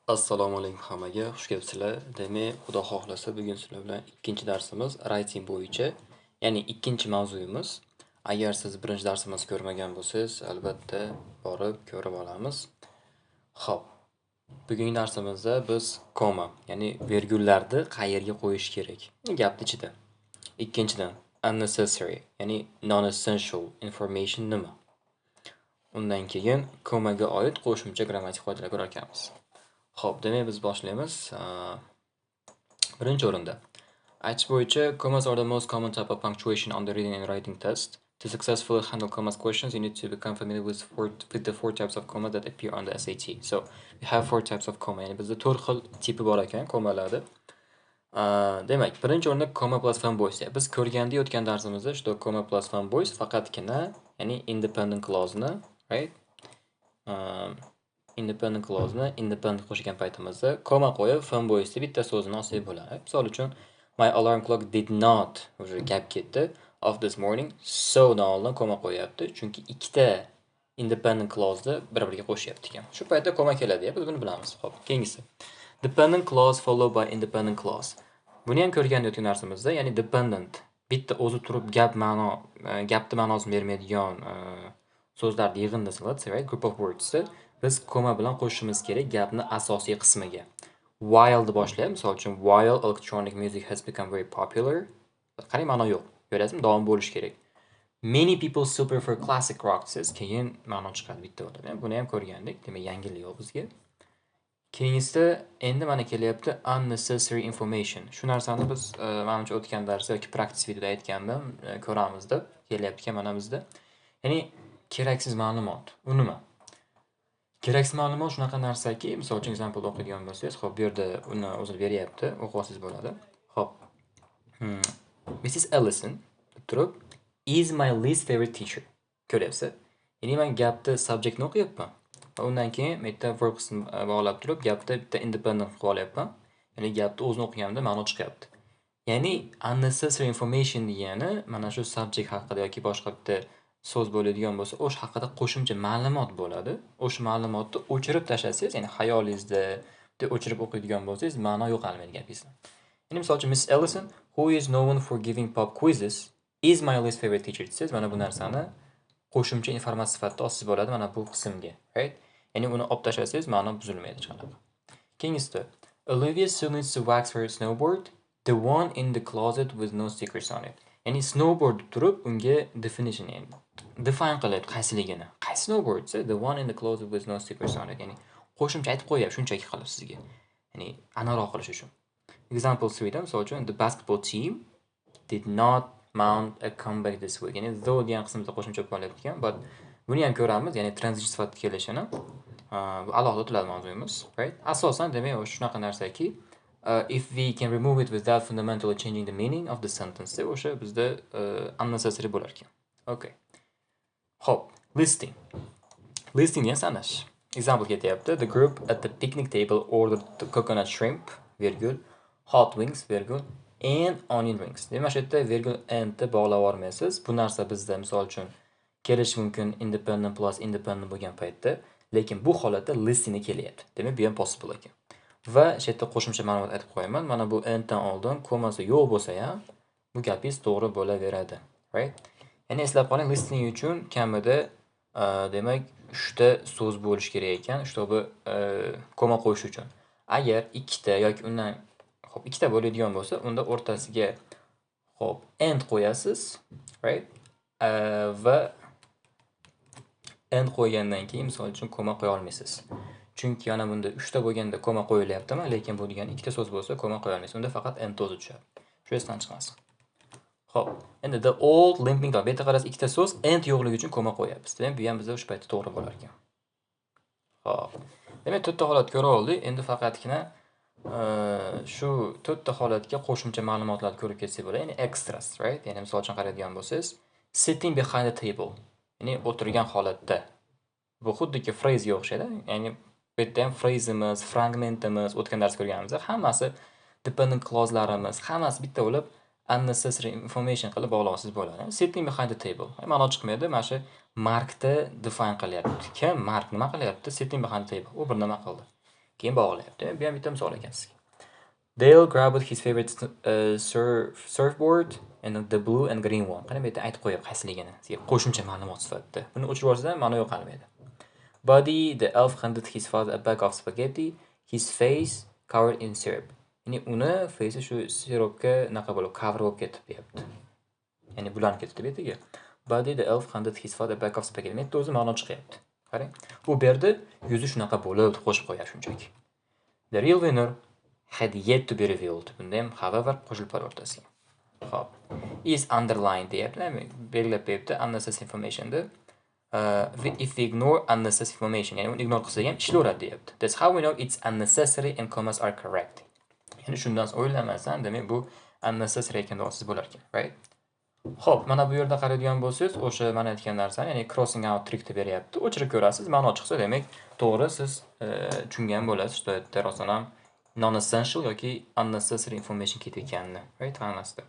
Assalomu alaykum hammaga, xush kelibsizlar. Demak, Xudo xohlasa bugun sizlar bilan ikkinchi darsimiz writing bo'yicha, ya'ni ikkinchi mavzuyimiz. Agar siz birinchi darsimizni ko'rmagan bo'lsangiz, albatta borib ko'rib olamiz. Xo'p, bugungi darsimizda biz koma, ya'ni virgullarni qayerga qo'yish kerak? Gapning ichida. Ikkinchidan, unnecessary, ya'ni non-essential information nima? Undan keyin komaga oid qo'shimcha grammatik qoidalar ko'rar ekanmiz. Xo'p, demak biz boshlaymiz. Birinchi o'rinda aytish bo'yicha, commas are the most common type of punctuation on the reading and writing test. To successfully handle commas questions, you need to become familiar with the four types of comma that appear on the SAT. So, we have four types of comma. Ya'ni bizda 4 xil tipi bor ekan komalarda. Demak, birinchi o'rinda comma plus fanboys. Biz ko'rganda o'tgan darsimizda shu comma plus fanboys faqatgina, ya'ni independent clause-ni, right? Independent clause-ni independent qo'shgan paytimizda comma qo'yib fanboysni bitta so'zini olsak bo'ladi. Misol uchun, my alarm clock did not, o'sha gap ketdi, of this morning, so dan oldin comma qo'yapti, chunki ikkita independent clause-ni bir-biriga qo'shyapti ekan. Shu paytda comma keladi, biz buni bilamiz. Xo'p, keyingisi. Dependent clause followed by independent clause. Buni ham ko'rgan o'tgan darsimizda, ya'ni dependent bitta o'zi turib gapni ma'nosini bermaydigan so'zlarni yig'indisi, let's say, right? Group of words. Biz koma bilan qo'shishimiz kerak gapni asosiy qismiga. While deb boshlaymiz. Misol uchun, while electronic music has become very popular. Qarang, ma'no yo'q. Ko'rasizmi? Davom bo'lish kerak. Many people still prefer classic rock desiz, keyin ma'no chiqadi bitta bo'ladi. Buni ham ko'rgandik. Demak, yangilik yo'q bizga. Keyingisida endi mana kelyapti unnecessary information. Shu narsani biz menimcha o'tgan darsda yoki praktik videoda aytgandim, ko'ramiz deb kelyapti mana bizda. Ya'ni keraksiz ma'lumot. U nima? Keraksiz ma'lumot shunaqa narsaki, misol uchun example o'qiydigan bo'lsangiz, xo'p, bu yerda uni o'zi beryapti, o'qib olsangiz bo'ladi. Xo'p. Mrs. Ellison deb turib, is my least favorite teacher. Ko'ryapsiz? Ya'ni men gapni subjectni o'qiyapman. Va undan keyin bitta verb qismini bog'lab turib, gapda bitta independent qilib olyapman. Ya'ni gapni o'zini o'qiganimda ma'no chiqyapti. Ya'ni unnecessary information degani mana shu subject haqida yoki boshqa bitta so'z bo'ladigan bo'lsa, o'sha haqida qo'shimcha ma'lumot bo'ladi. O'sha ma'lumotni o'chirib tashlasangiz, ya'ni xayolingizda o'chirib o'qiydigan bo'lsangiz, ma'no yo'qolmaydi gapingizda. Ya'ni misol uchun, Miss Ellison, who is known for giving pop quizzes, is my least favorite teacher desiz, mana bu narsani qo'shimcha informatsiya sifatida olsangiz bo'ladi mana bu qismga, right? Ya'ni uni olib tashlasangiz, ma'no buzilmaydi hech qanaqa. Keyingisida, Olivia still needs to wax her snowboard, the one in the closet with no stickers on it. Ya'ni snowboard turib unga definition, ya'ni define qilyapti qaysiligini. Qaysi snowboard? The one in the closet with no stickers on it. Ya'ni qo'shimcha aytib qo'yapti shunchaki qilib sizga. Ya'ni aniqroq qilish uchun. Example 3 da misol uchun, the basketball team did not mount a comeback this week. Ya'ni though degan qismda qo'shimcha qilyapti ekan, but buni ham ko'ramiz, ya'ni transition sifatida kelishini. Bu alohida o'tiladi mavzuyimiz, right? Asosan demak shunaqa narsaki, if we can remove it without fundamentally changing the meaning of the sentence, o'sha bizda unnecessary bo'lar ekan. Okay. Hop, listing. Listing ni sanash. Example ketyapti. The group at the picnic table ordered the coconut shrimp, virgul, hot wings, virgul, and onion rings. Demak, shu yerda virgul and bog'lab olmaysiz. Bu narsa bizda misol uchun kelish mumkin independent plus independent bo'lgan paytda, lekin bu holatda listingni kelyapti. Demak, bu ham possible ekan. Va shu yerda qo'shimcha ma'lumot aytib qo'yaman. Mana bu and-dan oldin komasi yo'q bo'lsa ham, bu gapingiz to'g'ri bo'laveradi, right? Ya'ni eslab qoling, listing uchun kamida demak 3 ta so'z bo'lish kerak ekan, shtobi koma qo'yish uchun. Agar ikkita yoki undan ikkita bo'ladigan bo'lsa, unda o'rtasiga and qo'yasiz, right? Va and qo'ygandan keyin misol uchun koma qo'ya olmaysiz. Chunki yana bunda 3 ta bo'lganda koma qo'yilyaptimi, lekin bu degan ikkita so'z bo'lsa koma qo'ya olmaysiz. Unda faqat and o'zi tushadi. Shu esdan chiqmasin. Xo'p, endi the old limping dog. Bu yerda qarasiz ikkita so'z and yo'qligi uchun koma qo'yapmiz. Demak, bu ham bizda o'sha paytda to'g'ri bo'lar ekan. Xo'p. Demak, 4 ta holat ko'ra oldik. Endi faqatgina shu 4 ta holatga qo'shimcha ma'lumotlarni ko'rib ketsak bo'ladi, ya'ni extras, right? Ya'ni misol uchun qaraydigan bo'lsangiz, sitting behind the table. Ya'ni o'tirgan holatda. Bu xuddiki phrase o'xshaydi. Ya'ni bu yerda ham phraseimiz, fragmentimiz, o'tgan dars ko'rganimizda hammasi dependent clause'larimiz, hammasi bitta bo'lib unnecessary information qilib bog'lasiz bo'ladi. Sitting behind the table. Ma'no chiqmaydi. Mana shu Markni define qilyapti. Kim Mark nima qilyapti? Sitting behind the table. U bir nima qildi. keyin bog'layapti. Bu ham bitta misol ekan sizga. Dale grabbed his favorite surfboard and the blue and green one. Qani bu yerda aytib qo'yib qaysiligini. Sizga qo'shimcha ma'lumot sifatida. Buni o'chirib yuborsangiz ma'no yo'qolmaydi. Buddy, the elf handed his father a bag of spaghetti, his face covered in syrup. Ya'ni uni face shu sirupga naqa bo'lib cover bo'lib ketib deyapti. Ya'ni bulanib ketdi bu yerga. Buddy, the elf handed his father a bag of spaghetti. Menda o'zi ma'no chiqyapti. Qarang. Bu yerda yuzi shunaqa bo'lib qo'shib qo'yar shunchaki. The real winner had yet to be revealed. Bunda ham however qo'shilib bor o'rtasiga. Xo'p. Is underlined deyapti. Belgilab beribdi unnecessary information'da. If we ignore unnecessary information, ya'ni uni ignore qilsak ham ishlaveradi deyapti. That's how we know it's unnecessary and commas are correct. Ya'ni shundan o'ylamasdan, demak bu unnecessary ekan degisiz bo'lar ekan, right? Xo'p, mana bu yerda qaraydigan bo'lsangiz, o'sha mana aytgan narsani, ya'ni crossing out trickni beryapti. O'chirib ko'rasiz, ma'no chiqsa, demak, to'g'ri siz tushungan bo'lasiz, что это rostdan ham non-essential yoki unnecessary information ketayotganini, right? Ma'nosida.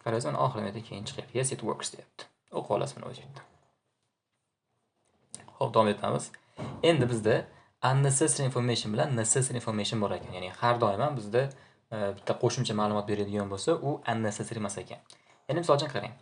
Qaraysan, oxirida keyin chiqyapti. Yes, it works deyapti. O'qib olasiz mana o'sha yerda. Xo'p, davom etamiz. Endi bizda unnecessary information bilan necessary information bor ekan. Ya'ni har doim ham bizda bitta qo'shimcha ma'lumot beradigan bo'lsa, u unnecessary emas ekan. Ya'ni misol uchun qarang.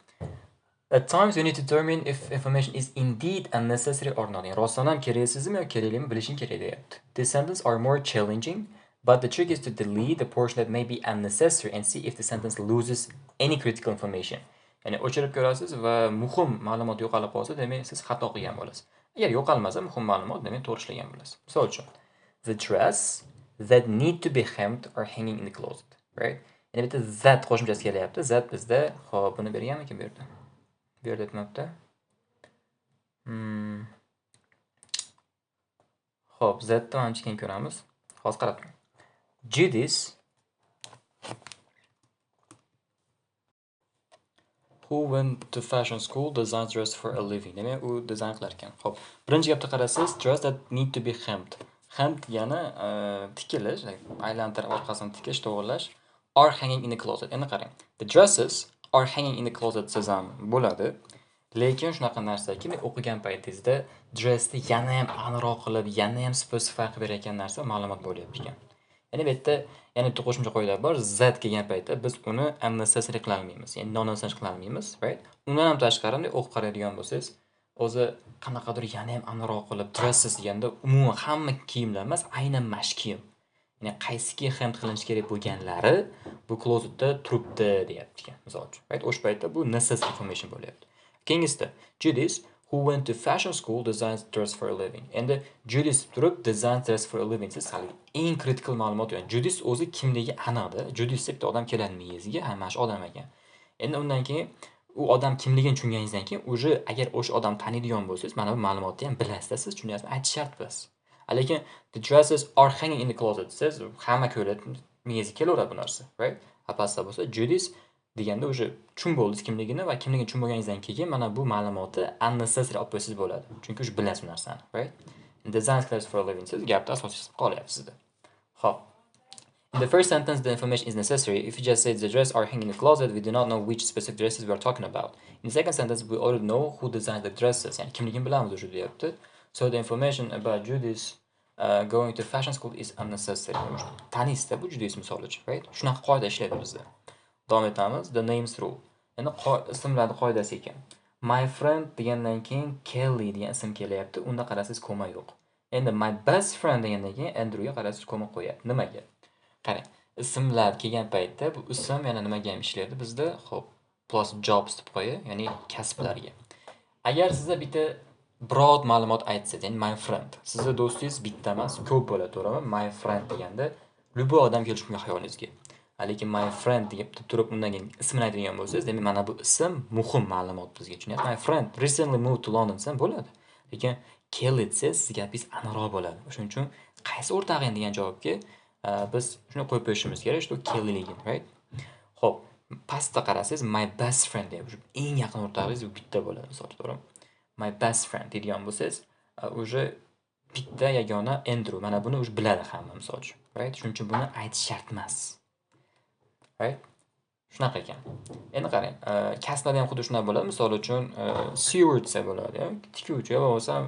At times you need to determine if information is indeed unnecessary or not. Yani rostdan ham keraksizmi yoki kerakligini bilishing kerak deyapti. These sentences are more challenging, but the trick is to delete the portion that may be unnecessary and see if the sentence loses any critical information. Ya'ni o'chirib ko'rasiz va muhim ma'lumot yo'qolib qolsa, demak siz xato qilgan bo'lasiz. Agar yo'qolmasa muhim ma'lumot, demak to'g'ri ishlagan bo'lasiz. Misol uchun, the dress that need to be hemmed are hanging in the closet, right? Ya'ni bitta that qo'shimchasi kelyapti. That bizda, xo'p, buni berganmikin bu yerda? Bu yerda aytmabdi. Xo'p, thatni mana keyin ko'ramiz. Hozir qarab turing. Judith who went to fashion school designs dress for a living. Demak, u dizayn qilar ekan. Xo'p, birinchi gapda qarasangiz, dress that need to be hemmed. Hemmed degani tikilish, aylantirib orqasini tikish, to'g'irlash. Are hanging in the closet. Endi qarang. The dresses are hanging in the closet desam bo'ladi. Lekin shunaqa narsaki, o'qigan paytingizda dressni yana ham aniqroq qilib, yana ham specify qilib berayotgan narsa ma'lumot bo'lyapti ekan. Ya'ni bu yerda yana bitta qo'shimcha qoidalar bor. That kelgan paytda biz uni unnecessary qila olmaymiz. Ya'ni non-essential qila olmaymiz, right? Undan ham tashqari o'qib qaraydigan bo'lsangiz, o'zi qanaqadir yana ham aniqroq qilib dresses deganda umuman hamma kiyimlar emas, aynan mash kiyim. Ya'ni qaysiki hem qilinishi kerak bo'lganlari bu closetda turibdi deyapti ekan, misol uchun. Right? O'sha paytda bu necessary information bo'lyapti. Keyingisida Judith who went to fashion school designs dress for a living. Endi Judith turib designs dress for a living. Siz hali eng critical ma'lumot yo'q. Judith o'zi kimligi aniqdi. Judith deb odam keladi miyangizga, ha, mana shu odam ekan. Endi undan keyin u odam kimligini tushunganingizdan keyin o'zi agar o'sha odam taniydigan bo'lsangiz, mana bu ma'lumotni ham bilasiz, siz tushunyapsizmi? Aytish shart emas. Lekin the dresses are hanging in the closet. Siz hamma ko'radi, miyangizga kelaveradi bu narsa, right? Apasda bo'lsa Judith deganda o'sha tushun bo'ldingiz kimligini va kimligini tushunmaganingizdan keyin mana bu ma'lumotni unnecessary olib qo'ysangiz bo'ladi. Chunki o'sha bilasiz bu narsani, right? Design class for a living siz gapda asosiy qolyapsiz sizda. Xo'p. In the first sentence, the information is necessary. If you just say the dress are hanging in the closet, we do not know which specific dresses we are talking about. In the second sentence, we already know who designed the dresses. Yani kimligini bilamiz o'sha deyapti. So the information about Judith going to fashion school is unnecessary. Tanisda bu Judith misol uchun, right? Shunaqa qoida ishlaydi bizda. Davom etamiz. The names rule. Endi ismlarning qoidasi ekan. My friend degandan keyin Kelly degan ism kelyapti. Unda qarasangiz koma yo'q. Endi my best friend degandan keyin Andrewga qarasangiz koma qo'yapti. Nimaga? Qarang, ismlar kelgan paytda bu ism yana nimaga ham ishlaydi bizda? Xo'p, plus jobs deb qo'ya, ya'ni kasblarga. Agar sizda bitta broad ma'lumot aytsangiz, ya'ni my friend, sizning do'stingiz bitta emas, ko'p bo'ladi, to'g'rimi? My friend deganda любой odam kelishi mumkin xayolingizga. Lekin my friend deb turib undan keyin ismini aytadigan bo'lsangiz, demak mana bu ism muhim ma'lumot bizga, tushunyapsizmi? My friend recently moved to London desa bo'ladi. Lekin Kelly desa siz gapingiz aniqroq bo'ladi. Shuning uchun qaysi o'rtog'ing degan javobga biz shuni qo'yib qo'yishimiz kerak, shu Kellyligin, right? Xo'p, pastda qarasangiz my best friend deb eng yaqin o'rtog'ingiz bu bitta bo'ladi, misol uchun. My best friend deydigan bo'lsangiz, o'sha bitta yagona Andrew. Mana buni o'zi biladi hamma, misol uchun, right? Shuning uchun buni aytish shart emas. Right? Shunaqa ekan. Endi qarang, kasblarda ham xuddi shunday bo'ladi. Misol uchun, steward desa bo'ladi, tikuvchi yoki bo'lmasam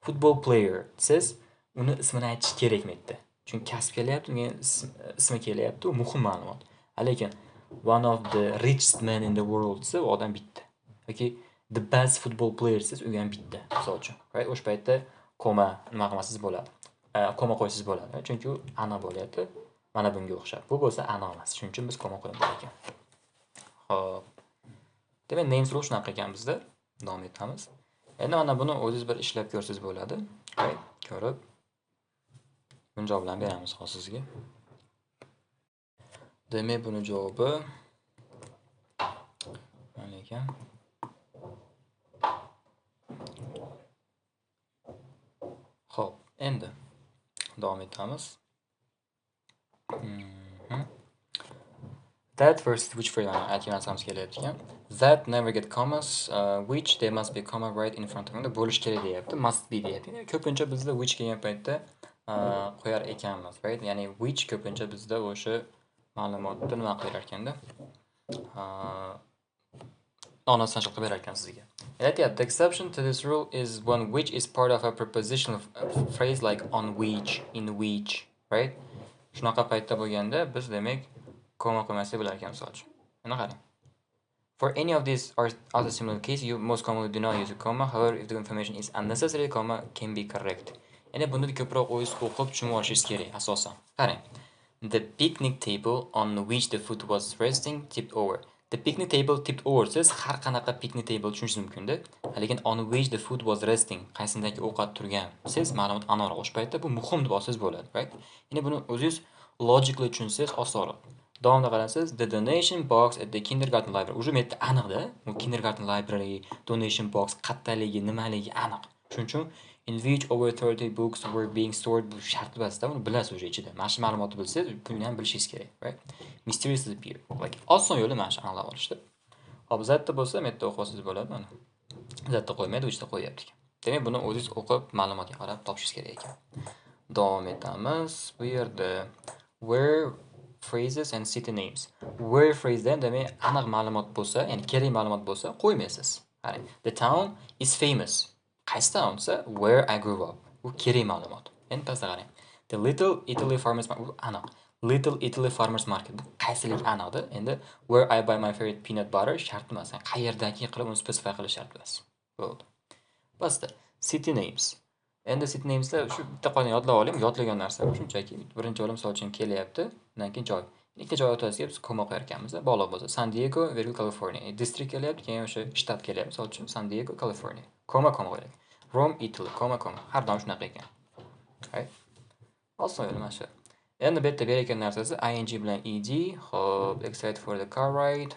football player siz uni ismini aytish kerak metda. Chunki kasb kelyapti, unga ismi kelyapti, u muhim ma'lumot. Lekin one of the richest men in the world desa, u odam bitta. Yoki the best football player desa, u ham bitta, misol uchun. Right? O'sha paytda koma nima qilmasangiz bo'ladi. Koma qo'ysangiz bo'ladi. Chunki u aniq bo'lyapti. Mana bunga o'xshab. Bu bo'lsa aniq emas. Shuning uchun biz koma qo'yamiz ekan. Xo'p. Demak, names rule shunaqa ekan bizda. Davom etamiz. Endi mana buni o'zingiz bir ishlab ko'rsangiz bo'ladi. Right? Ko'rib buni javob bilan beramiz hozir sizga. Demak, buni javobi mana ekan. Xo'p, endi davom etamiz. That versus which phrase aytganimiz kelyapti ekan. That never get commas, which there must be comma right in front of them. Bo'lish kerak deyapti, must be deyapti. Ko'pincha bizda which kelgan paytda qo'yar ekanmiz, right? Ya'ni which ko'pincha bizda o'sha ma'lumotni nima qilar ekanda? Non-essential qilib berar ekan sizga. Aytyapti, the exception to this rule is when which is part of a prepositional phrase like on which, in which, right? Shunaqa paytda bo'lganda biz demak koma qo'ymaslik bo'lar ekan misol uchun. Mana qarang. For any of these or other similar case, you most commonly do not use a comma. However, if the information is unnecessary, comma can be correct. Endi buni ko'proq o'zingiz o'qib tushunib olishingiz kerak asosan. Qarang. The picnic table on which the food was resting tipped over. The picnic table tipped over siz har qanaqa picnic table tushunishingiz mumkin-da. Lekin on which the food was resting qaysindagi ovqat turgan. Siz ma'lumot aniqroq o'sha paytda bu muhim deb olsangiz bo'ladi, right? Endi buni o'zingiz logically tushunsangiz osonroq. Davomida qarasangiz, the donation box at the kindergarten library. Uje metda aniqda. Bu kindergarten library, donation box qattaligi, nimaligi aniq. Shuning uchun in which over 30 books were being stored bu shart emasda, uni bilasiz o'sha ichida. Mana shu ma'lumotni bilsangiz, buni ham bilishingiz kerak, right? Mysteriously appear. Like oson yo'li mana shu aniqlab olishdi. Hop, zatda bo'lsa, metda o'qisangiz bo'ladi mana. Zatda qo'ymaydi, uchda qo'yapti. Demak, buni o'zingiz o'qib, ma'lumotga qarab topishingiz kerak ekan. Davom etamiz. Bu yerda where phrases and city names. Where phrase-dan demak aniq ma'lumot bo'lsa, ya'ni kerak ma'lumot bo'lsa, qo'ymaysiz. Qarang, the town is famous. Qaysi town desa, where I grew up. Bu kerak ma'lumot. Endi pastda qarang. The Little Italy Farmers Market. Bu aniq. Little Italy Farmers Market. Bu qaysilik aniqda. Endi where I buy my favorite peanut butter shart emas. Qayerdagi qilib uni specify qilish shart emas. Bo'ldi. Pastda city names. Endi city namesda shu bitta qoidani yodlab oling. Yodlagan narsa shunchaki birinchi o'lim misol uchun kelyapti. Undan keyin joy. Ikkita joy o'tkazib biz koma qo'yar ekanmiz. Bog'liq bo'lsa San Diego, California. District kelyapti, keyin o'sha shtat kelyapti. Misol uchun San Diego, California. Koma qo'ydik. Rome, Italy, koma. Har doim shunaqa ekan. Right? Oson yo'l mana shu. Endi bu yerda berayotgan narsasi ing bilan ed. Hop, excited for the car ride.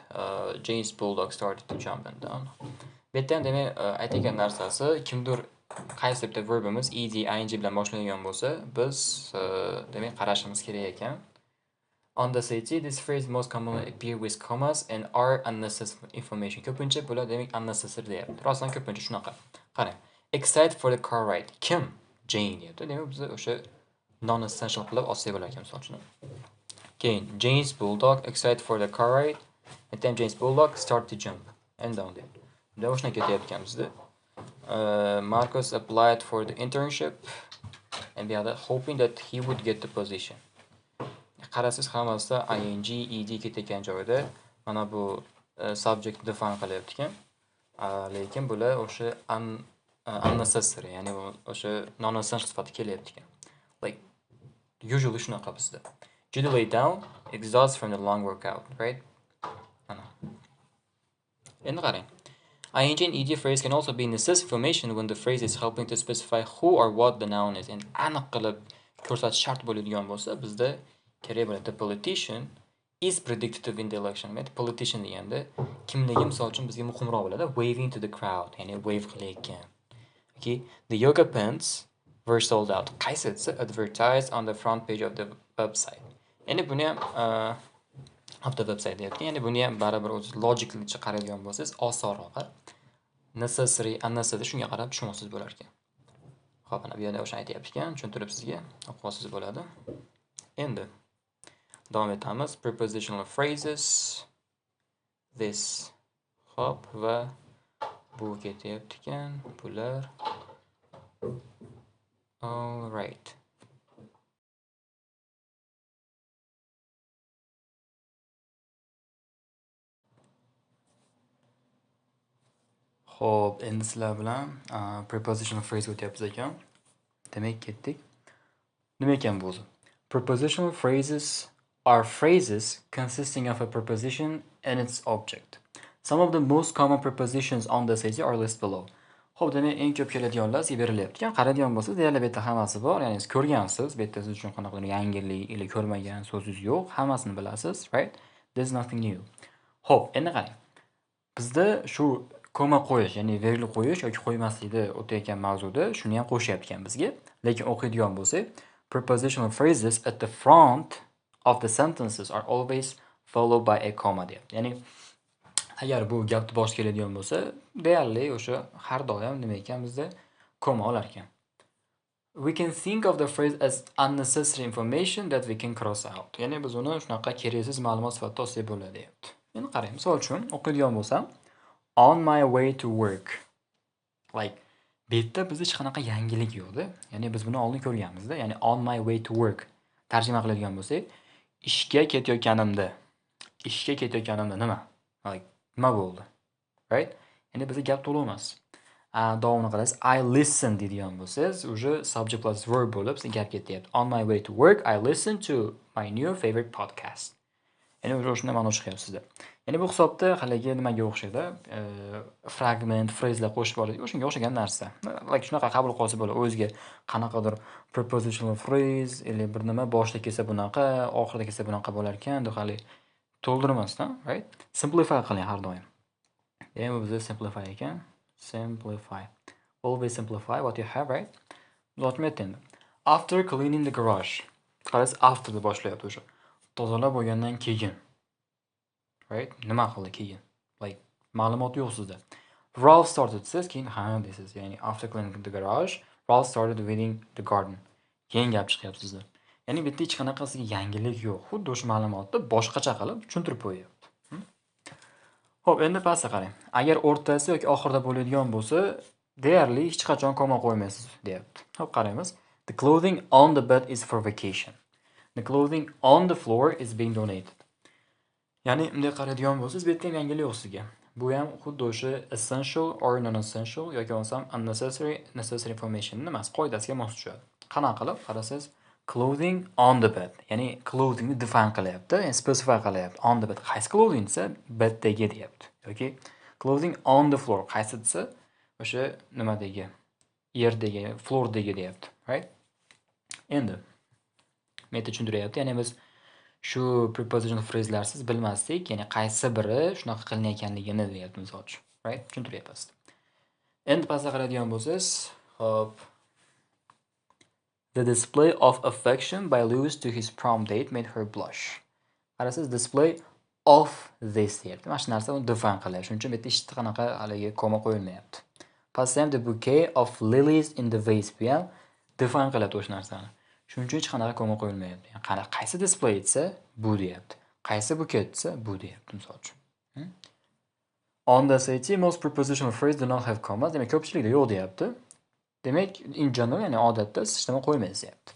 James Bulldog started to jump and down. Bu yerda ham demak aytayotgan narsasi kimdir qaysi bitta verbimiz ed, ing bilan boshlangan bo'lsa, biz demak qarashimiz kerak ekan. On the city, this phrase most commonly appear with commas and are unnecessary information. Ko'pincha bular demak unnecessary deyapti. Rostdan ko'pincha shunaqa. Qarang. Excited for the car ride. Kim? Jane deyapti. Demak biz o'sha non-essential qilib olsak bo'lar ekan misol uchun. Keyin James Bulldog excited for the car ride. And then James Bulldog start to jump and down there. Bunda o'shani ketyapti bizda. Marcus applied for the internship and the other hoping that he would get the position. Qarasiz hammasida ing, ed ketayotgan joyda mana bu subject define qilyapti ekan. Lekin bular o'sha unnecessary, ya'ni o'sha non-essential sifatida kelyapti ekan. Like usually shunaqa bizda. Judy lay down, exhausted from the long workout, right? Mana. Endi qarang. ing and ed phrase can also be necessary information when the phrase is helping to specify who or what the noun is. And aniq qilib ko'rsatish shart bo'ladigan bo'lsa, bizda kerak bo'ladi. The politician is predicted to win the election. Politician deganda kimligi misol uchun bizga muhimroq bo'ladi. Waving to the crowd, ya'ni wave qilayotgan. Okay, the yoga pants were sold out. Qaysi desa advertised on the front page of the website. Endi buni ham of the website deyapti. Ya'ni buni ham baribir o'z logically qaraydigan bo'lsangiz osonroq. Necessary, unnecessary shunga qarab tushunasiz bo'lar ekan. Xo'p, mana bu yerda o'sha aytayapti ekan, tushuntirib sizga o'qisiz bo'ladi. Endi davom etamiz. Prepositional phrases. This. Hop va bu ketyapti ekan. Bular. All right. Xo'p, endi sizlar bilan prepositional phrase o'tyapmiz ekan. Demak, ketdik. Nima ekan bu o'zi? Prepositional phrases are phrases consisting of a preposition and its object. Some of the most common prepositions on this page are listed below. Xo'p, demak, eng ko'p keladiganlar sizga berilyapti ekan. Qaraydigan bo'lsangiz, deyarli bu yerda hammasi bor. Ya'ni siz ko'rgansiz, bu yerda siz uchun qanaqadir yangilik yoki ko'rmagan so'zingiz yo'q. Hammasini bilasiz, right? There's nothing new. Xo'p, endi qarang. Bizda shu koma qo'yish, ya'ni vergul qo'yish yoki qo'ymaslikda o'tayotgan mavzuda shuni ham qo'shyapti ekan bizga. Lekin o'qiydigan bo'lsak, prepositional phrases at the front of the sentences are always followed by a comma deyapti. Ya'ni agar bu gapni bosh keladigan bo'lsa, deyarli o'sha har doim nima ekan bizda koma olar ekan. We can think of the phrase as unnecessary information that we can cross out. Ya'ni biz uni shunaqa keraksiz ma'lumot sifatida olsak bo'ladi deyapti. Endi qarang, misol uchun o'qiydigan bo'lsam, on my way to work. Like, bu yerda bizda hech qanaqa yangilik yo'qda. Ya'ni biz buni oldin ko'rganmizda. Ya'ni on my way to work tarjima qiladigan bo'lsak, ishga ketayotganimda. Ishga ketayotganimda nima? Like, nima bo'ldi? Right? Ya'ni bizda gap to'liq emas. Davomini qarasiz, I listen deydigan bo'lsangiz, uje subject plus verb bo'lib, siz gap ketyapti. On my way to work, I listen to my new favorite podcast. Ya'ni uje shunday ma'no chiqyapti sizda. Ya'ni bu hisobda haligi nimaga o'xshaydi? Fragment, phraslar qo'shib oladi. O'shanga o'xshagan narsa. Like shunaqa qabul qilsa bo'ladi. O'ziga qanaqadir prepositional phrase или bir nima boshida kelsa bunaqa, oxirida kelsa bunaqa bo'lar ekan, deb hali to'ldirmasdan, right? Simplify qiling har doim. Ya'ni bu bizda simplify ekan. Simplify. Always simplify what you have, right? Zo'tmet endi. After cleaning the garage. Qarasiz, after deb boshlayapti o'sha. Tozalab bo'lgandan keyin. Right? Nima qildi keyin? Like, ma'lumot yo'q sizda. Ralph started says keyin ha deysiz. Ya'ni after cleaning the garage, Ralph started weeding the garden. Keyin gap chiqyapti sizda. Ya'ni bu yerda hech qanaqa sizga yangilik yo'q. Xuddi o'sha ma'lumotni boshqacha qilib tushuntirib qo'yapti. Xo'p, endi pastga qarang. Agar o'rtasi yoki oxirida bo'ladigan bo'lsa, deyarli hech qachon koma qo'ymaysiz, deyapti. Xo'p, qaraymiz. The clothing on the bed is for vacation. The clothing on the floor is being donated. Ya'ni bunday qaraydigan bo'lsangiz, bu yerda ham yangilik yo'q sizga. Bu ham xuddi o'sha essential or non-essential yoki bo'lmasam unnecessary, necessary information emas, qoidasiga mos tushadi. Qanaqa qilib qarasangiz, clothing on the bed. Ya'ni clothing ni define qilyapti, ya'ni specify qilyapti. On the bed. Qaysi clothing desa, beddagi deyapti. Yoki clothing on the floor. Qaysi desa, o'sha nimadagi, yerdagi, floordagi deyapti, right? Endi meta tushuntiryapti. Ya'ni biz shu prepositional phraselarsiz bilmasdik, ya'ni qaysi biri shunaqa qilinayotganligini deyapti misol uchun, right? Tushuntiryapsiz. Endi pastga qaraydigan bo'lsangiz, hop. The display of affection by Lewis to his prom date made her blush. Qarasiz, display of this deyapti. Mana shu narsa uni define qilyapti. Shuning uchun bu yerda hech qanaqa haligi koma qo'yilmayapti. Pastda ham the bouquet of lilies in the vase bu ham define qilyapti o'sha narsani. Shuning uchun hech qanaqa koma qo'yilmayapti. Ya'ni qaysi display etsa, bu deyapti. Qaysi buket etsa, bu deyapti misol uchun. On the SAT, most prepositional phrases do not have commas. Demak, ko'pchilikda yo'q deyapti. Demak, in general, ya'ni odatda sistema qo'ymaysiz deyapti.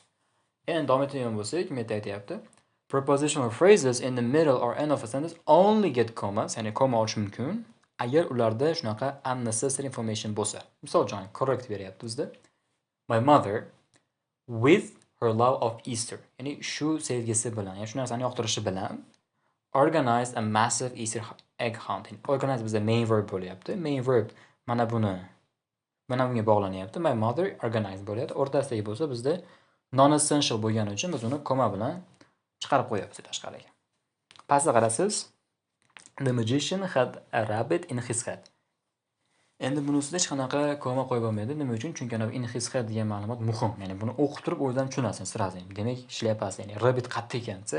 Endi davom etadigan bo'lsak, meta aytyapti. Prepositional phrases in the middle or end of a sentence only get commas, ya'ni koma olishi mumkin agar ularda shunaqa unnecessary information bo'lsa. Misol uchun, correct beryapti bizda. My mother with her love of Easter. Ya'ni shu sevgisi bilan, ya'ni shu narsani yoqtirishi bilan organized a massive Easter egg hunt. Organize bizda main verb bo'lyapti. Main verb mana bunga bog'lanyapti. My mother organized bo'lyapti. O'rtasidagi bo'lsa bizda non-essential bo'lgani uchun biz uni koma bilan chiqarib qo'yapmiz tashqariga. Pastga qarasiz. The magician had a rabbit in his head. Endi bunisida hech qanaqa koma qo'yib bo'lmaydi. Nima uchun? Chunki ana in his head degan ma'lumot muhim. Ya'ni buni o'qib turib o'ydan tushunasiz sразу. Demak, shlyapasi, ya'ni rabbit qattiq ekansa,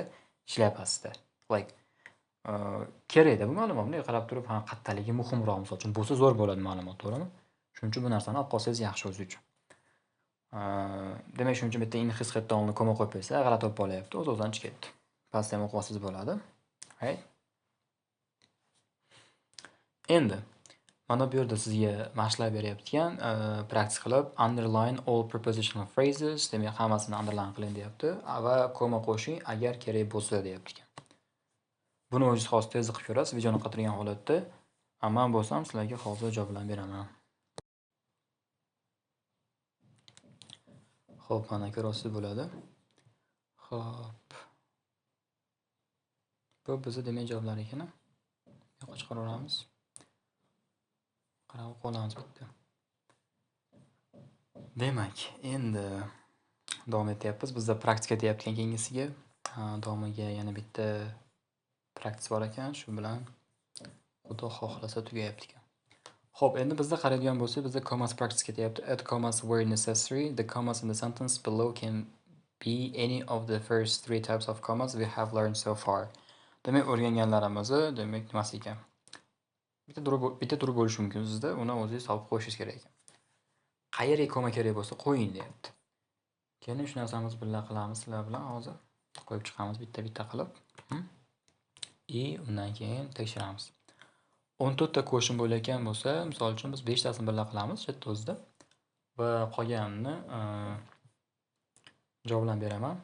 shlyapasida. Like kerakda bu ma'lumot. Bunday qarab turib, ha, qattaligi muhimroq misol uchun bo'lsa zo'r bo'ladi ma'lumot, to'g'rimi? Shuning uchun bu narsani olib qolsangiz yaxshi o'zi uchun. Demak, shuning uchun bitta in his headdan oldin koma qo'yib qo'ysa, g'alati bo'lib qolyapti, o'z-o'zidan chiqib ketdi. Pastda ham o'qib olsangiz bo'ladi. Right? Endi Mana bu yerda sizga mashqlar beryapti ekan, praktik qilib underline all prepositional phrases, demak hammasini underline qiling deyapti va koma qo'shing agar kerak bo'lsa deyapti ekan. Buni o'zingiz xos tezda qilib ko'rasiz videoni qotirgan holatda. Men bo'lsam sizlarga hozir javoblarni beraman. Xo'p, mana ko'rasiz bo'ladi. Xo'p. Bu bizning demak javoblar ekan. Yo'q, chiqaraveramiz. Qarab qolamiz bitta. Demak, endi davom etyapmiz. Bizda praktika deyapti keyingisiga. Davomiga yana bitta praktika bor ekan, shu bilan Xudo xohlasa tugayapti ekan. Xo'p, endi bizda qaraydigan bo'lsak, bizda commas practice ketyapti. Add commas where necessary. The commas in the sentence below can be any of the first 3 types of commas we have learned so far. Demak, o'rganganlarimizni, demak, nimasi ekan? Bitta turib bo'lishi mumkin sizda, uni o'zingiz topib qo'yishingiz kerak ekan. Qayerga koma kerak bo'lsa qo'ying deyapti. Keling, shu narsamizni birga qilamiz sizlar bilan hozir. Qo'yib chiqamiz bitta-bitta qilib. Undan keyin tekshiramiz. 14 ta question bo'layotgan bo'lsa, misol uchun biz 5 tasini birga qilamiz chetda o'zida va qolganini javoblarni beraman.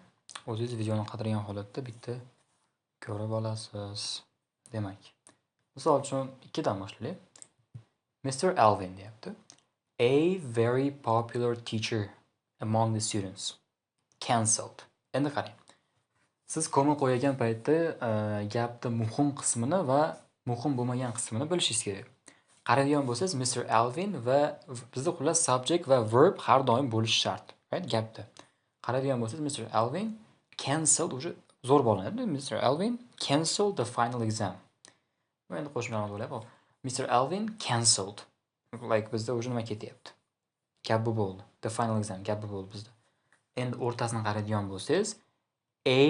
O'zingiz videoni qidirgan holatda bitta ko'rib olasiz. Demak, misol uchun 2 dan boshlaylik. Mr. Alvin deyapti. A very popular teacher among the students cancelled. Endi qarang. Siz koma qo'ygan paytda gapning muhim qismini va muhim bo'lmagan qismini bilishingiz kerak. Qaraydigan bo'lsangiz Mr. Alvin va bizda xullas subject va verb har doim bo'lishi shart, right? Gapda. Qaraydigan bo'lsangiz Mr. Alvin cancelled уже zo'r bo'linadi. Mr. Alvin cancelled the final exam. Endi qo'shimlarimiz bo'lyapti. Mr. Alvin cancelled. Like bizda уже nima ketyapti? Gap bu bo'ldi. The final exam gap bu bo'ldi bizda. Endi o'rtasini qaraydigan bo'lsangiz a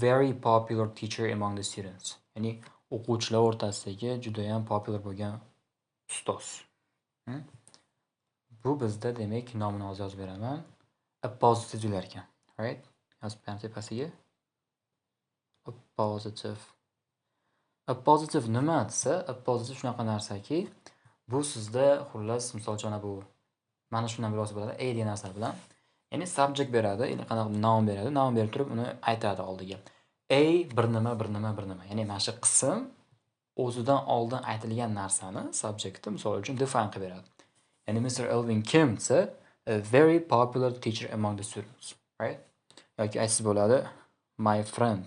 very popular teacher among the students. Ya'ni o'quvchilar o'rtasidagi juda ham popular bo'lgan ustoz. Bu bizda demak nomini hozir yozib beraman. A positive deyilar ekan. Right? Yozib beramiz tepasiga. A positive. A positive nima desa, a positive shunaqa narsaki, bu sizda xullas misol uchun bu mana shundan biroz bo'ladi. A degan narsa bilan. Ya'ni subject beradi, ya'ni qanaqa noun beradi. Noun berib turib uni aytadi oldiga. A bir nima. Ya'ni mana shu qism o'zidan oldin aytilgan narsani subjectni misol uchun define qilib beradi. Ya'ni Mr. Alvin kim desa, a very popular teacher among the students, right? Yoki aytsa bo'ladi, my friend.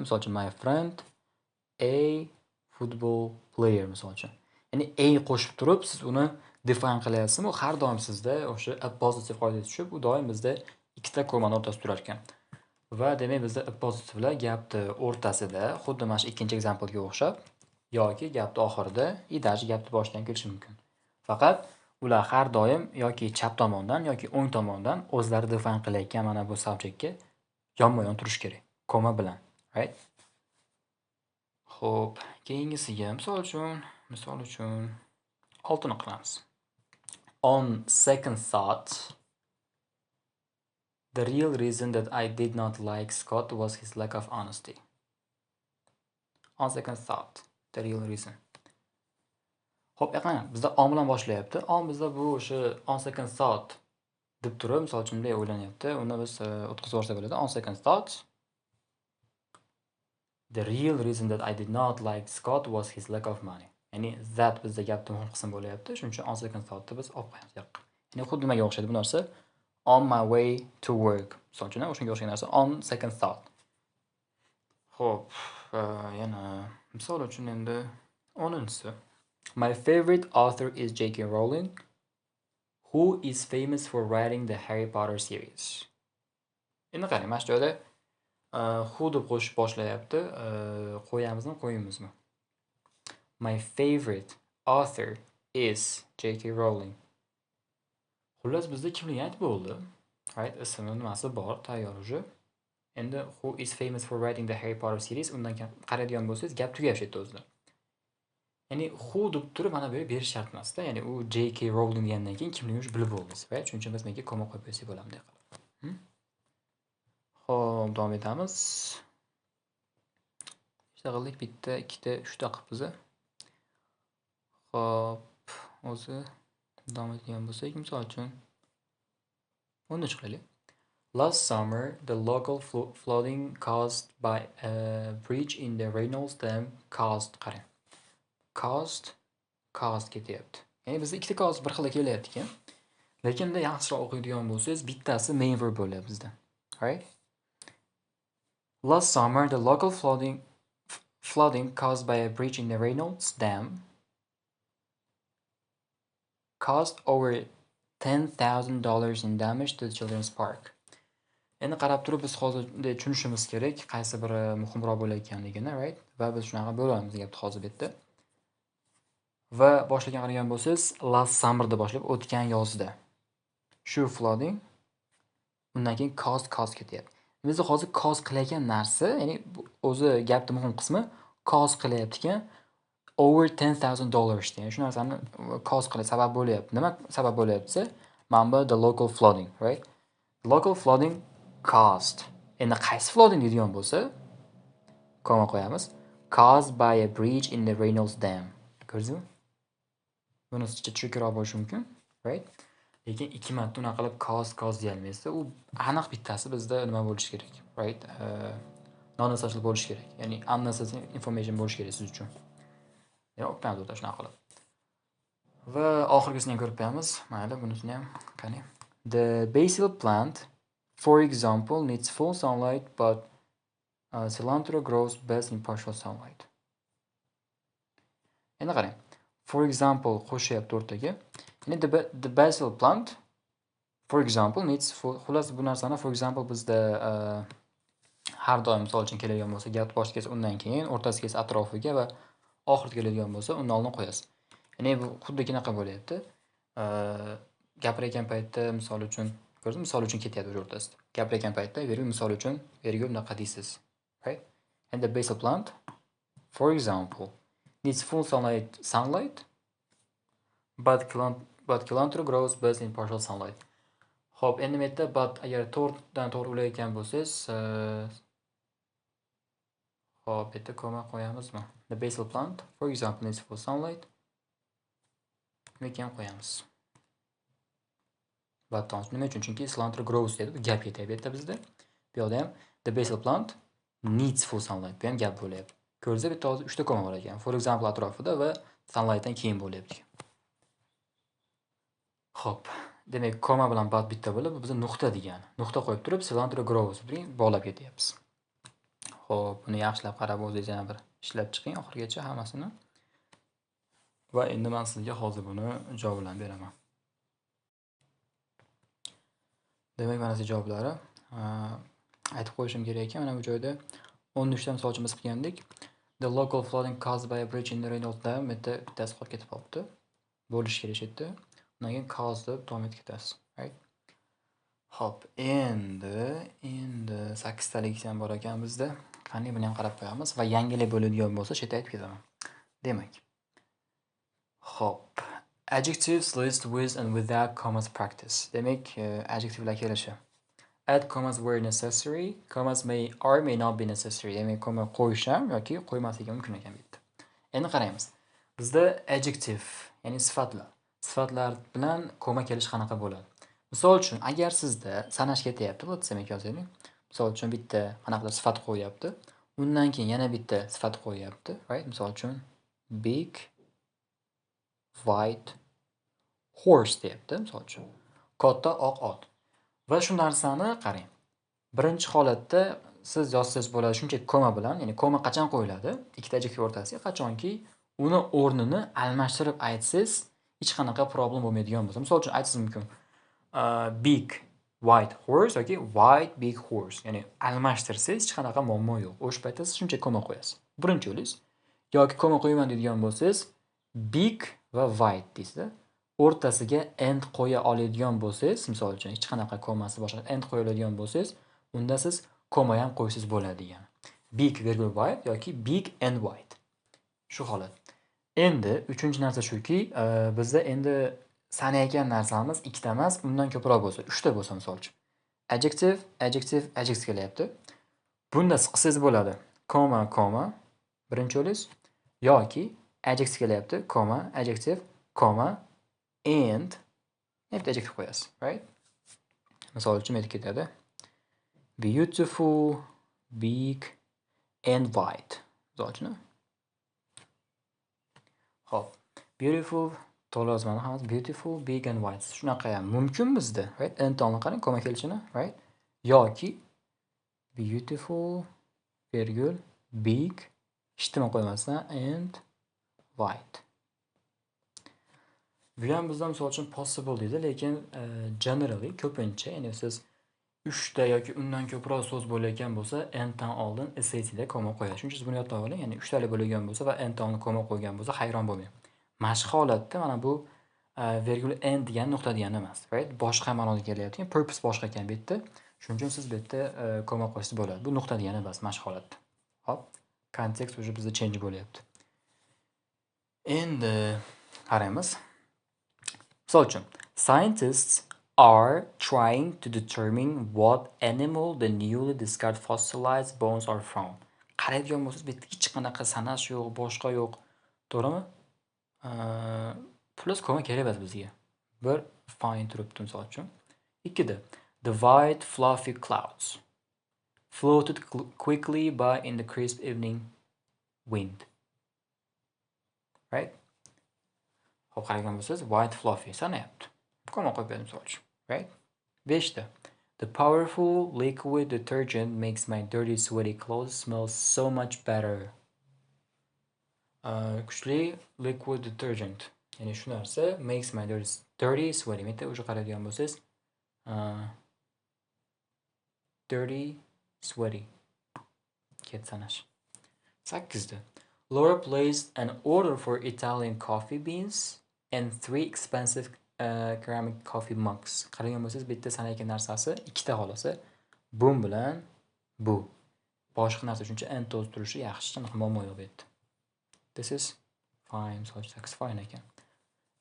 Misol uchun my friend a football player misol uchun. Ya'ni a qo'shib turib siz uni define qilyapsizmi? Har doim sizda o'sha a positive qoidaga tushib, u doim bizda ikkita komani o'rtasida turar ekan. Va demak bizda a positivelar gapni o'rtasida, xuddi mana shu ikkinchi examplega o'xshab, yoki gapni oxirida, даже gapni boshidan kelishi mumkin. Faqat ular har doim yoki chap tomondan yoki o'ng tomondan o'zlari define qilayotgan mana bu subjectga yonma-yon turish kerak, koma bilan, right? Xo'p, keyingisiga misol uchun oltini qilamiz. On second thought, the real reason that I did not like Scott was his lack of honesty. On second thought, the real reason. Xo'p, qani, bizda on bilan boshlayapti. On bizda bu o'sha on second thought deb turib, misol uchun bunday o'ylanyapti. Uni biz o'tkazib yuborsak bo'ladi. On second thought, the real reason that I did not like Scott was his lack of money. Ya'ni that bizda gapning muhim qismi bo'lyapti. Shuning uchun on second thoughtni biz olib qo'yamiz yoqqa. Ya'ni xuddi nimaga o'xshaydi bu narsa? On my way to work. Misol uchun o'shanga o'xshagan narsa on second thought. Xo'p, yana misol uchun endi 10-si. My favorite author is J.K. Rowling, who is famous for writing the Harry Potter series. Endi qarang, mana shu joyda who deb qo'shib boshlayapti. Qo'yamizmi, qo'yimizmi? My favorite author is J.K. Rowling. Xullas bizda kimligini aytib bo'ldi. Right, ismi nimasi bor, tayyor uje. Endi who is famous for writing the Harry Potter series, undan qaraydigan bo'lsangiz gap tugayapti yerda o'zida. Ya'ni who deb turib mana bu berish shart emas-da. Ya'ni u J.K. Rowling degandan keyin kimligini bilib bo'ldingiz, right? Shuning uchun biz menga koma qo'yib qo'ysak bo'ladimi deb qilib. Xo'p, davom etamiz. Ishta qildik, bitta, ikkita, 3ta qilib biza. Hop, o'zi davom etgan bo'lsak, misol uchun 10 qilaylik. Last summer, the local flooding caused by a breach in the Reynolds Dam qarang. Caused ketyapti. Ya'ni bizda ikkita cause bir xil kelyapti ekan. Lekin bunda yaxshiroq o'qiydigan bo'lsangiz, bittasi main verb bo'ladi bizda. Right? Last summer, the local flooding caused by a breach in the Reynolds Dam caused over $10,000 in damage to the children's park. Endi qarab turib biz hozir tushunishimiz kerak, qaysi biri muhimroq bo'layotganligini, right? Va biz shunaqa bo'lamiz gapni hozir bu yerda. Va boshlagan qaragan bo'lsangiz, last summer da boshlab o'tgan yozda. Shu flooding undan keyin cause ketyapti. Biz hozir cause qilayotgan narsa, ya'ni o'zi gapning muhim qismi cause qilyapti ekan over $10,000 degan. Shu narsani cause qilib sabab bo'lyapti. Nima sabab bo'lyapti? Mana the local flooding, right? Local flooding caused. Endi qaysi flooding deydigan bo'lsa, koma qo'yamiz. Caused by a breach in the Reynolds Dam. Ko'rdingizmi? Bunisicha tushunkiroq bo'lishi mumkin, right? Lekin ikki marta unaqa qilib cause deyolmaysiz. U aniq bittasi bizda nima bo'lishi kerak, right? Non-essential bo'lishi kerak. Ya'ni unnecessary information bo'lishi kerak siz uchun. Yo'q, o'qmayapti shunaqa qilib. Va oxirgisini ham ko'rib qo'yamiz. Mayli, bunisini ham qani. The basil plant, for example, needs full sunlight, but cilantro grows best in partial sunlight. Endi qarang. For example, qo'shyapti o'rtaga. Ya'ni the basil plant, for example, needs full. Xullas bu narsani for example bizda har doim misol uchun keladigan bo'lsa, gap boshiga kelsa undan keyin, o'rtasiga kelsa atrofiga va oxirida keladigan bo'lsa, undan oldin qo'yasiz. Ya'ni bu xuddi qanaqa bo'lyapti? Gapirayotgan paytda misol uchun, ko'rdingizmi? Misol uchun ketyapti o'rtasida. Gapirayotgan paytda virgul misol uchun virgul bunaqa deysiz. Right? And the basil plant, for example, needs full sunlight, but cilantro grows best in partial sunlight. Xo'p, endi bu yerda but agar to'g'ridan to'g'ri ulayotgan bo'lsangiz, xo'p, bu yerda koma qo'yamizmi? The basil plant, for example, needs full sunlight. Nima qo'yamiz? But nima uchun? Chunki cilantro grows dedi, bu gap ketyapti bu yerda bizda. Bu yerda ham the basil plant needs full sunlight. Bu ham gap bo'lyapti. Ko'rdingizmi, bu yerda hozir 3 ta koma bor ekan. For example atrofida va sunlightdan keyin bo'lyapti. Xo'p, demak koma bilan but bitta bo'lib, bizda nuqta degani. Nuqta qo'yib turib cilantro grows bilan bog'lab ketyapmiz. Xo'p, buni yaxshilab qarab o'zingiz yana bir ishlab chiqing oxirigacha hammasini. Va endi men sizga hozir buni javob bilan beraman. Demak, mana shu javoblari. Aytib qo'yishim kerak ekan, mana bu joyda 13 ta misolchimiz qilgandik. The local flooding caused by a breach in the Reynolds Dam bittasi qolib ketib qolibdi. Bo'lish kerak edi. Undan keyin caused deb davom etib ketasiz, right? Xo'p, endi 8 talik ham bor ekan bizda. Qani buni ham qarab qo'yamiz va yangilik bo'ladigan bo'lsa, shu yerda aytib ketaman. Demak. Xo'p, adjectives list with and without commas practice. Demak, adjectivelar kelishi. Add commas where necessary. Commas may or may not be necessary. Demak, komma qo'yish ham yoki qo'ymasligi mumkin ekan bu yerda. Endi qaraymiz. Bizda adjective, ya'ni sifatlar. Sifatlar bilan komma kelish qanaqa bo'ladi? Misol uchun, agar sizda sanash ketyapti, bu demak yozaylik. Misol uchun bitta qanaqadir sifat qo'yapti. Undan keyin yana bitta sifat qo'yapti, right? Misol uchun big white horse deyapti, misol uchun. Katta oq ot. Va shu narsani qarang. Birinchi holatda siz yozsangiz bo'ladi shunchaki koma bilan, ya'ni koma qachon qo'yiladi? Ikkita adjektiv o'rtasiga qachonki uni o'rnini almashtirib aytsangiz, hech qanaqa problem bo'lmaydigan bo'lsa. Misol uchun aytishingiz mumkin. Big white horse yoki white big horse. Ya'ni almashtirsangiz hech qanaqa muammo yo'q. O'sha paytda siz shunchaki koma qo'yasiz. Birinchi yo'lingiz. Yoki koma qo'yman deydigan bo'lsangiz, big va white deysiz. O'rtasiga end qo'ya oladigan bo'lsangiz, misol uchun hech qanaqa komasi boshqa end qo'ya oladigan bo'lsangiz, unda siz koma ham qo'ysiz bo'ladi degan. Big virgul white yoki big and white. Shu holat. Endi uchinchi narsa shuki, bizda endi sanayotgan narsamiz ikkita emas, undan ko'proq bo'lsa, 3 ta bo'lsa misol uchun. Adjective kelyapti. Bunda qilsangiz bo'ladi. Koma, birinchi yo'lingiz yoki adjective kelyapti, comma, adjective, comma, and bitta adjective qo'yasiz, right? Misol uchun aytib ketadi. Beautiful, big and white. Misol uchun. Xo'p. Beautiful to'la yozmani hammasi beautiful, big and white. Shunaqa ham mumkin bizda, right? Entonni qarang, comma kelishini, right? Yoki beautiful, virgul, big, ishtima qo'ymasdan and white. Bu ham bizda misol uchun possible deydi, lekin generally ko'pincha, ya'ni siz 3 ta yoki undan ko'proq so'z bo'layotgan bo'lsa, and dan oldin SATda comma qo'yadi. Shuning uchun buni yodlab oling. Ya'ni 3 tali bo'lgan bo'lsa va and dan oldin comma qo'ygan bo'lsa, hayron bo'lmang. Mashq holatda mana bu virgul and degan nuqta degani emas, right? Boshqa ma'noda kelyapti. Purpose boshqa ekan bu yerda. Shuning uchun siz bu yerda comma qo'ysangiz bo'ladi. Bu nuqta degani emas, mashq holatda. Hop, kontekst уже bizda change bo'lyapti. Endi qaraymiz. Misol uchun, scientists are trying to determine what animal the newly discovered fossilized bones are from. Qaraydigan bo'lsangiz, bu yerda hech qanaqa sanash yo'q, boshqa yo'q. To'g'rimi? Plus comma kerak emas bizga. Bir find turibdi misol uchun. Ikkida, the white fluffy clouds floated quickly by in the crisp evening wind. Right? Xo'p, qaragan bo'lsangiz, white fluffy sanayapti. Comma qo'yib berdim misol uchun, right? 5ta. The powerful liquid detergent makes my dirty sweaty clothes smell so much better. Kuchli liquid detergent. Ya'ni shu narsa makes my dirty sweaty. Menda o'sha qaraydigan bo'lsangiz, dirty sweaty. Ket sanash. 8da. Laura placed an order for Italian coffee beans and 3 expensive ceramic coffee mugs. Qaragan bo'lsangiz, bitta sanayotgan narsasi ikkita xolasa. Bu bilan bu. Boshqa narsa uchuncha and to'z turishi yaxshi, muammo yo'q bu yerda. This is fine, so it's fine ekan.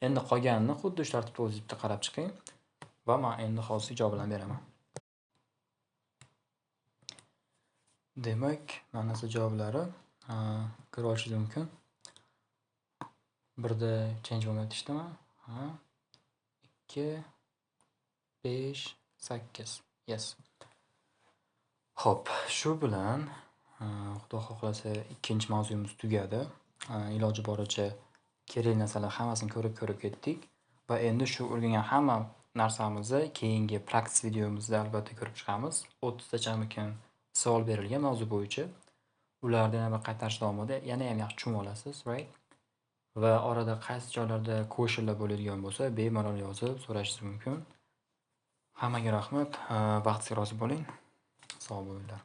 Endi qolganini xuddi shu tartibda o'zingizda qarab chiqing va men endi hozir javoblarni beraman. Demak, mana shu javoblari ko'rib olishingiz mumkin. Birda change bo'lmayapti ishdimi? 2 5 8. Yes. Xo'p, shu bilan Xudo xohlasa ikkinchi mavzuyimiz tugadi. Iloji boricha kerak narsalar hammasini ko'rib ketdik va endi shu o'rgangan hamma narsamizni keyingi praktik videomizda albatta ko'rib chiqamiz. 30 tachamikin savol berilgan mavzu bo'yicha. Ularni yana bir qaytarish davomida yana ham yaxshi tushunib olasiz, right? Va orada qaysi joylarda questionlar bo'ladigan bo'lsa, bemalol yozib so'rashingiz mumkin. Hammaga rahmat. Vaqtga rozi bo'ling. Sog' bo'linglar.